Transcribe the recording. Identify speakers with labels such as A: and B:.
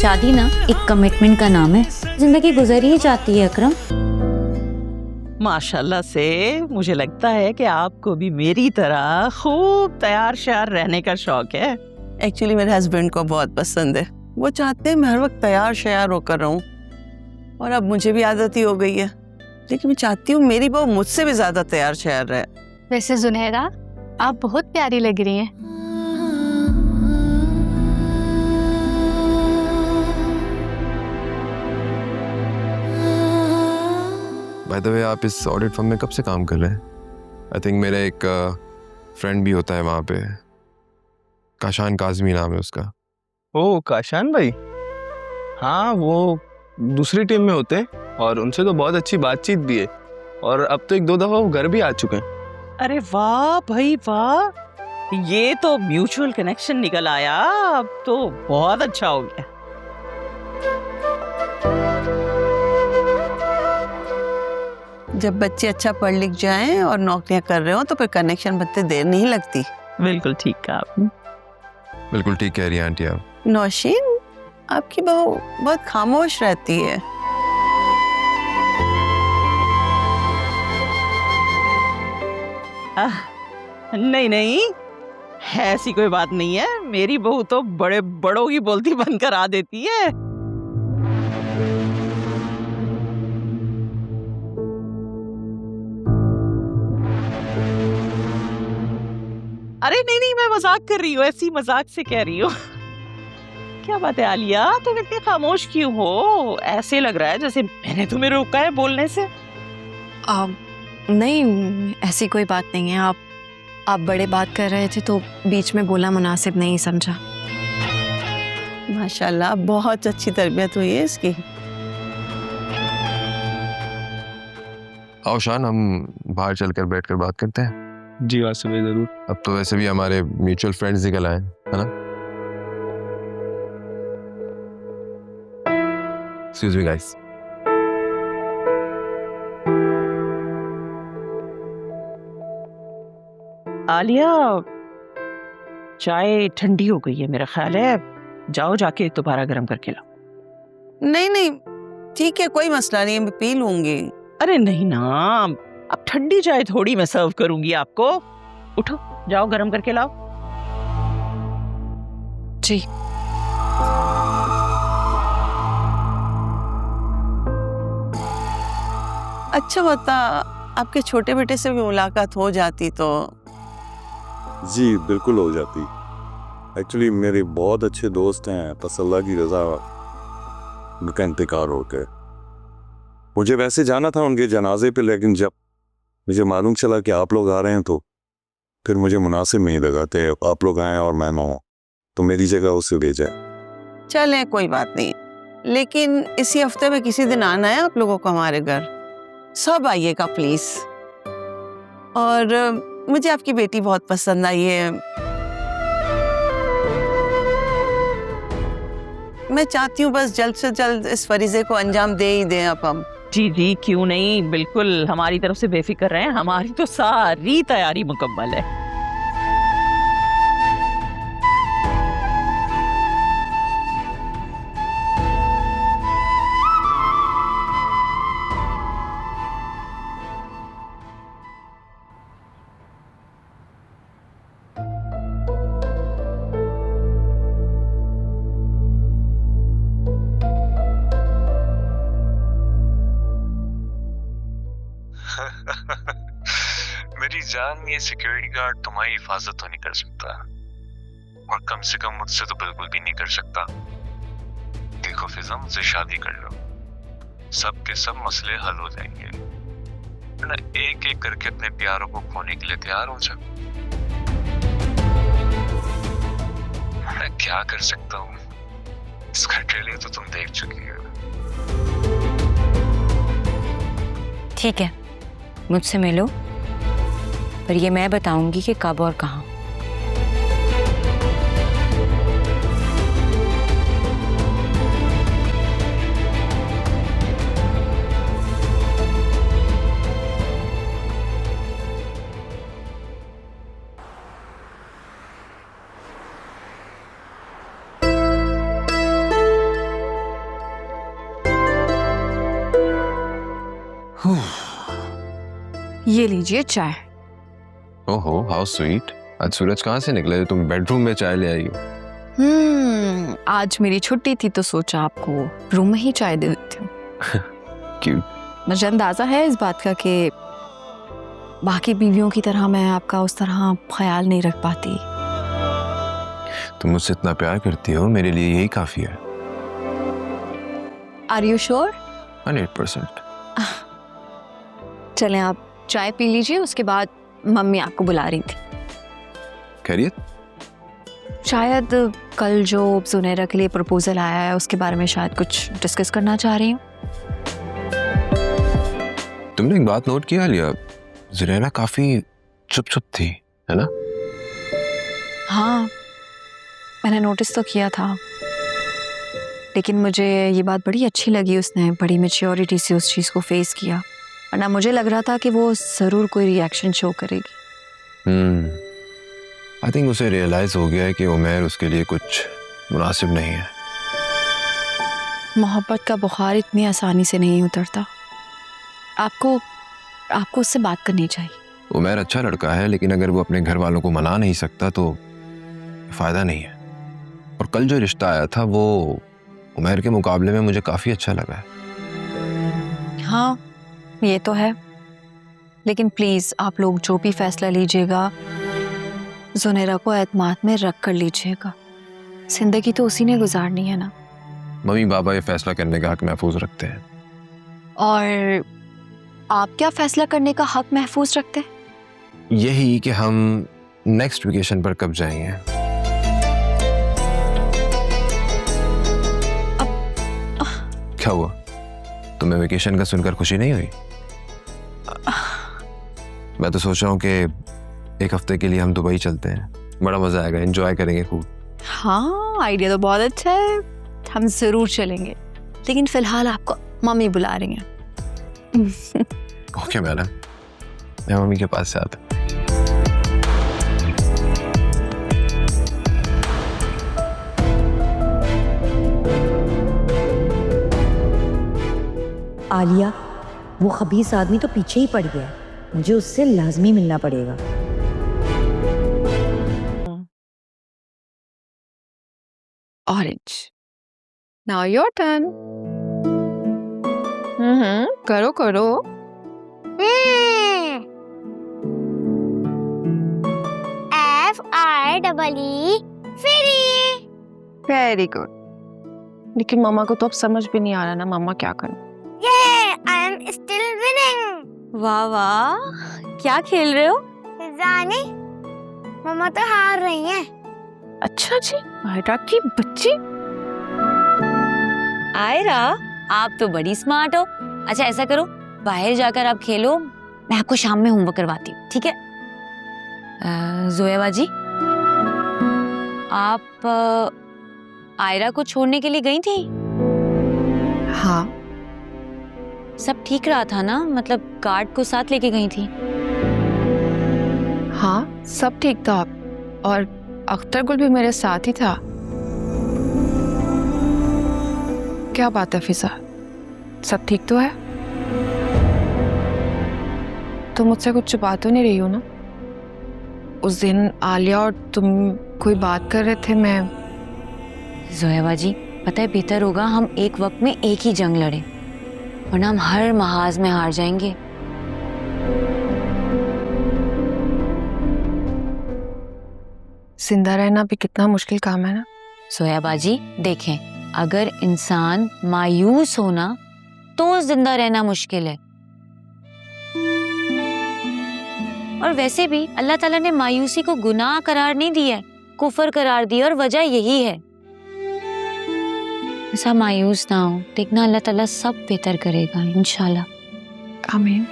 A: शादी ना एक कमिटमेंट का नाम है, जिंदगी गुजर ही जाती है अकरम।
B: माशाल्लाह से मुझे लगता है कि आपको भी मेरी तरह खूब तैयार श्यार रहने का शौक है।
C: एक्चुअली मेरे हस्बैंड को बहुत पसंद है, वो चाहते हैं मैं हर वक्त तैयार श्यार होकर रहूं, और अब मुझे भी आदत ही हो गई है। लेकिन मैं चाहती हूँ मेरी बहू मुझसे भी ज्यादा तैयार श्यार रहे।
D: वैसे जुनैरा, आप बहुत प्यारी लग रही हैं।
E: बाय द वे, आप इस ऑडिट फर्म में कब से काम कर रहे हैं? आई थिंक मेरा एक फ्रेंड भी होता है वहाँ पे, काशान काजमी नाम है उसका।
F: ओ काशान भाई, हाँ वो दूसरी टीम में होते हैं और उनसे तो बहुत अच्छी बातचीत भी है, और अब तो 1-2 दफा वो घर भी आ चुके हैं।
B: अरे वाह भाई वाह, ये तो म्यूचुअल कनेक्शन निकल आया, अब तो बहुत अच्छा हो गया।
C: जब बच्चे अच्छा पढ़ लिख जाएं और नौकरियां कर रहे हो तो फिर कनेक्शन बनते देर नहीं लगती।
B: बिल्कुल ठीक कहा आपने।
E: बिल्कुल ठीक कह रही हैं आंटी आप।
C: नौशीन, आपकी बहू बहुत खामोश रहती है।
B: नहीं नहीं, ऐसी कोई बात नहीं है, मेरी बहू तो बड़े बड़ों की बोलती बनकर आ देती है। अरे नहीं नहीं, मैं मजाक कर रही हूँ, ऐसी मजाक से कह रही हूँ। क्या बात है आलिया, तुम इतनी खामोश क्यों हो? ऐसे लग रहा है जैसे मैंने तुम्हें रोका है बोलने से।
D: नहीं, ऐसी कोई बात नहीं है। आप बड़े बात कर रहे थे तो बीच में बोला मुनासिब नहीं समझा।
C: माशाल्लाह, बहुत अच्छी तरबियत हुई है इसकी।
E: आओ शान, हम बाहर चलकर बैठकर बात करते हैं।
F: जी वासिफ भाई जरूर।
E: अब तो वैसे भी हमारे म्यूचुअल फ्रेंड्स निकल आए, है ना? Excuse me guys.
B: आलिया, चाय ठंडी हो गई है मेरा ख्याल है, जाओ जाके दोबारा गर्म करके लाओ।
C: नहीं नहीं, ठीक है, कोई मसला नहीं, मैं पी लूंगी।
B: अरे नहीं ना, अब ठंडी चाय थोड़ी मैं सर्व करूंगी आपको। उठो, जाओ गर्म करके लाओ।
D: जी।
C: अच्छा होता आपके छोटे बेटे से भी मुलाकात हो जाती तो।
G: जी बिल्कुल हो जाती। एक्चुअली मेरे बहुत अच्छे दोस्त हैं, बस अल्लाह की रजा उनका इंतकाल हो गया। मुझे वैसे जाना था उनके जनाजे पे, लेकिन जब मुझे मालूम चला कि आप लोग आ रहे हैं तो फिर मुझे मुनासिब नहीं लगा थे आप लोग आए और मैं ना हूं, तो मेरी जगह उसे भेजा।
C: चले, कोई बात नहीं, लेकिन इसी हफ्ते में किसी दिन आना है आप लोगों को हमारे घर। सब आइएगा प्लीज। और मुझे आपकी बेटी बहुत पसंद आई है। मैं चाहती हूँ बस जल्द से जल्द इस फरीजे को अंजाम दे ही दें अब हम।
B: जी जी, क्यों नहीं, बिल्कुल हमारी तरफ से बेफिक्र रहें, हमारी तो सारी तैयारी मुकम्मल है।
H: मेरी जान, ये सिक्योरिटी गार्ड तुम्हारी हिफाजत तो नहीं कर सकता, और कम से कम मुझसे तो बिल्कुल भी नहीं कर सकता। देखो फिजा, मुझसे शादी कर लो, सब के सब मसले हल हो जाएंगे, वरना एक एक करके अपने प्यारों को खोने के लिए तैयार हो जाओ। मैं क्या कर सकता हूँ, इसका ट्रेलर तो तुम देख चुकी हो।
A: ठीक है, मुझसे मिलो, पर ये मैं बताऊंगी कि कब और कहाँ।
D: ये लीजिए चाय।
E: ओहो हाउ स्वीट। आज सूरज कहाँ से निकले जो तुम बेडरूम में चाय ले आई हो?
D: आज मेरी छुट्टी थी तो सोचा आपको रूम में ही चाय दे देती हूँ।
E: क्यों?
D: मुझे अंदाजा है इस बात का कि बाकी बीवियों की तरह मैं आपका उस तरह ख्याल नहीं रख पाती।
E: तुम मुझसे इतना प्यार करती हो, मेरे लिए यही काफी है।
D: Are you sure?
E: 100%।
D: चलें आप चाय पी लीजिए, उसके बाद मम्मी आपको बुला रही थी।
E: खैरियत?
D: शायद कल जो जुनैरा के लिए प्रपोजल आया है उसके बारे में शायद कुछ डिस्कस करना चाह रही हूँ।
E: तुमने एक बात नोट किया लिया, जुनैरा काफी चुप चुप थी, है ना?
D: हाँ, मैंने नोटिस तो किया था, लेकिन मुझे ये बात बड़ी अच्छी लगी, उसने बड़ी मैच्योरिटी से उस चीज़ को फेस किया। वरना मुझे लग रहा था कि वो ज़रूर कोई रिएक्शन शो करेगी।
E: आई थिंक उसे रियलाइज हो गया है कि उमैर उसके लिए कुछ मुनासिब नहीं है।
D: मोहब्बत का बुखार इतनी आसानी से नहीं उतरता। आपको उससे बात करनी चाहिए।
E: उमैर अच्छा लड़का है, लेकिन अगर वो अपने घर वालों को मना नहीं सकता तो फायदा नहीं है। और कल जो रिश्ता आया था वो उमैर के मुकाबले में मुझे काफी अच्छा लगा है।
D: हाँ, ये तो है, लेकिन प्लीज आप लोग जो भी फैसला लीजिएगा जुनैरा को एतमाद में रख कर लीजिएगा। जिंदगी तो उसी ने गुजारनी है ना।
E: मम्मी पापा ये फैसला करने का हक महफूज रखते हैं।
D: और आप क्या फैसला करने का हक महफूज रखते हैं?
E: यही कि हम नेक्स्ट वेकेशन पर कब जाएंगे। क्या हुआ, तुम्हें वेकेशन का सुनकर खुशी नहीं हुई? मैं तो सोच रहा हूँ कि एक हफ्ते के लिए हम दुबई चलते हैं, बड़ा मजा आएगा, एंजॉय करेंगे खूब।
D: हाँ, आइडिया तो बहुत अच्छा है, हम जरूर चलेंगे, लेकिन फिलहाल आपको मम्मी बुला रही हैं।
E: ओके मैडम, मैं मम्मी के पास से आता।
I: आलिया, वो खबीस आदमी तो पीछे ही पड़ गया है, मुझे उससे लाजमी मिलना पड़ेगा।
D: Orange, now your turn. करो करो।
J: FREE free.
D: Very good. लेकिन मम्मा को तो अब समझ भी नहीं आ रहा ना मम्मा क्या करूं।
J: I am still winning.
A: वाह वाह, क्या खेल रहे हो?
J: जाने मम्मा तो हार रही हैं।
D: अच्छा जी, आयरा की बच्ची।
A: आयरा, आप तो बड़ी स्मार्ट हो। अच्छा ऐसा करो, बाहर जाकर आप खेलो, मैं आपको शाम में होमवर्क करवाती हूँ, ठीक है? जोया बाजी, आप आयरा को छोड़ने के लिए गई थी?
D: हाँ।
A: सब ठीक रहा था ना? मतलब गार्ड को साथ लेके गई थी?
D: हाँ, सब ठीक था, और अख्तर गुल भी मेरे साथ ही था। क्या बात है फिजा, सब ठीक तो है? तुम मुझसे कुछ छुपा तो नहीं रही हो ना? उस दिन आलिया और तुम कोई बात कर रहे थे। मैं
A: जोया बाजी, पता है बेहतर होगा हम एक वक्त में एक ही जंग लड़े, वरना हम हर महाज में हार जाएंगे।
D: जिंदा रहना भी कितना मुश्किल काम है ना।
A: सोया बाजी देखें, अगर इंसान मायूस हो ना तो जिंदा रहना मुश्किल है। और वैसे भी अल्लाह ताला ने मायूसी को गुनाह करार नहीं दिया है, कुफर करार दिया, और वजह यही है। ऐसा मायूस ना हो, देखना अल्लाह ताला सब बेहतर करेगा इंशाल्लाह।
D: आमीन।